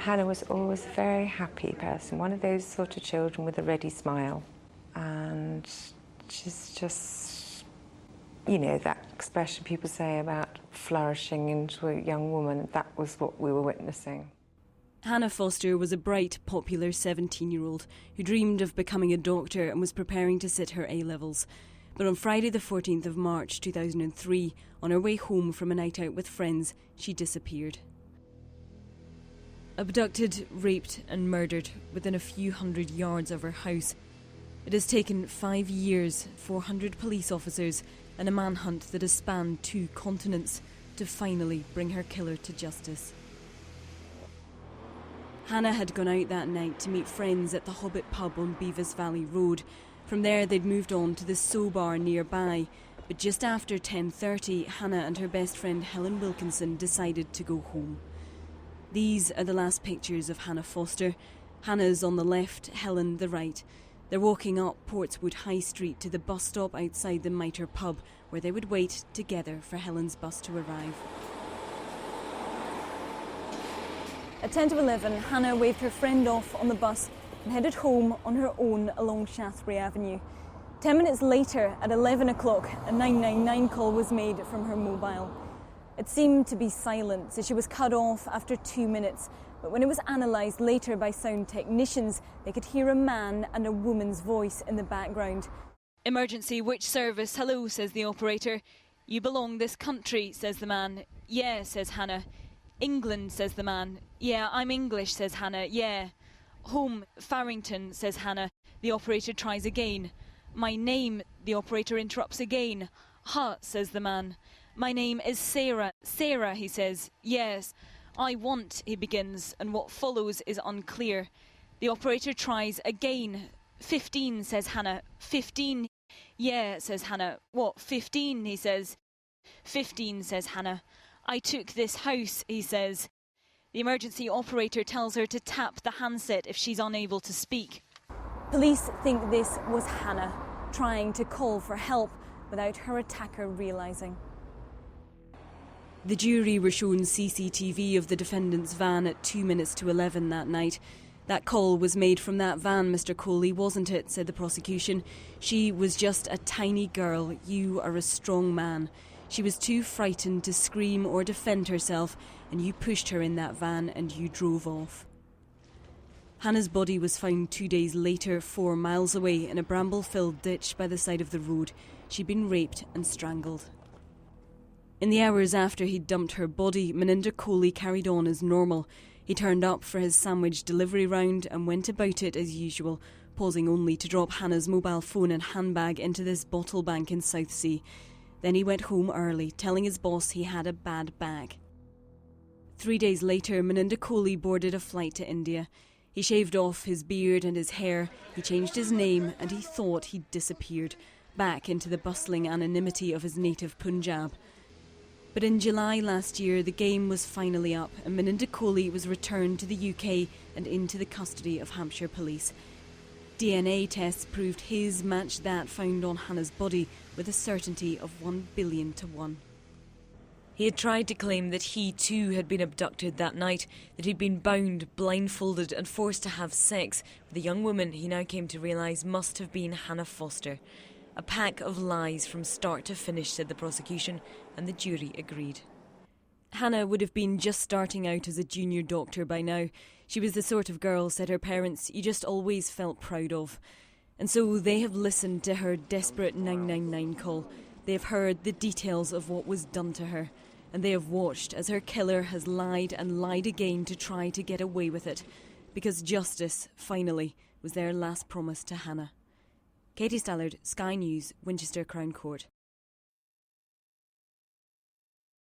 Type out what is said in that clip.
Hannah was always a very happy person, one of those sort of children with a ready smile. And she's just, you know, that expression people say about flourishing into a young woman, that was what we were witnessing. Hannah Foster was a bright, popular 17-year-old who dreamed of becoming a doctor and was preparing to sit her A-levels. But on Friday the 14th of March 2003, on her way home from a night out with friends, she disappeared. Abducted, raped and murdered within a few hundred yards of her house. It has taken 5 years, 400 police officers and a manhunt that has spanned 2 continents to finally bring her killer to justice. Hannah had gone out that night to meet friends at the Hobbit pub on Beavis Valley Road. From there they'd moved on to the So Bar nearby, but just after 10:30 Hannah and her best friend Helen Wilkinson decided to go home. These are the last pictures of Hannah Foster. Hannah's on the left, Helen the right. They're walking up Portswood High Street to the bus stop outside the Mitre pub, where they would wait together for Helen's bus to arrive. At 10 to 11, Hannah waved her friend off on the bus and headed home on her own along Shaftesbury Avenue. 10 minutes later, at 11 o'clock, a 999 call was made from her mobile. It seemed to be silent, so she was cut off after 2 minutes. But when it was analysed later by sound technicians, they could hear a man and a woman's voice in the background. "Emergency, which service? Hello," says the operator. "You belong this country," says the man. "Yeah," says Hannah. "England," says the man. "Yeah, I'm English," says Hannah. "Yeah." "Home, Farrington," says Hannah. The operator tries again. "My name," the operator interrupts again. "Huh," says the man. "My name is Sarah." "Sarah," he says. "Yes." "I want," he begins, and what follows is unclear. The operator tries again. 15, says Hannah. 15. "Yeah," says Hannah. "What, 15, he says. 15, says Hannah. "I took this house," he says. The emergency operator tells her to tap the handset if she's unable to speak. Police think this was Hannah, trying to call for help without her attacker realising. The jury were shown CCTV of the defendant's van at 2 minutes to 11 that night. "That call was made from that van, Mr. Coley, wasn't it?" said the prosecution. "She was just a tiny girl. You are a strong man. She was too frightened to scream or defend herself, and you pushed her in that van and you drove off." Hannah's body was found 2 days later, 4 miles away, in a bramble-filled ditch by the side of the road. She'd been raped and strangled. In the hours after he'd dumped her body, Meninder Coley carried on as normal. He turned up for his sandwich delivery round and went about it as usual, pausing only to drop Hannah's mobile phone and handbag into this bottle bank in Southsea. Then he went home early, telling his boss he had a bad bag. 3 days later, Meninder Coley boarded a flight to India. He shaved off his beard and his hair, he changed his name, and he thought he'd disappeared, back into the bustling anonymity of his native Punjab. But in July last year, the game was finally up and Meninder Coley was returned to the UK and into the custody of Hampshire police. DNA tests proved his matched that found on Hannah's body with a certainty of 1 billion to 1. He had tried to claim that he too had been abducted that night, that he'd been bound, blindfolded and forced to have sex with a young woman he now came to realise must have been Hannah Foster. A pack of lies from start to finish, said the prosecution, and the jury agreed. Hannah would have been just starting out as a junior doctor by now. She was the sort of girl, said her parents, you just always felt proud of. And so they have listened to her desperate 999 call. They have heard the details of what was done to her. And they have watched as her killer has lied and lied again to try to get away with it. Because justice, finally, was their last promise to Hannah. Katie Stallard, Sky News, Winchester Crown Court.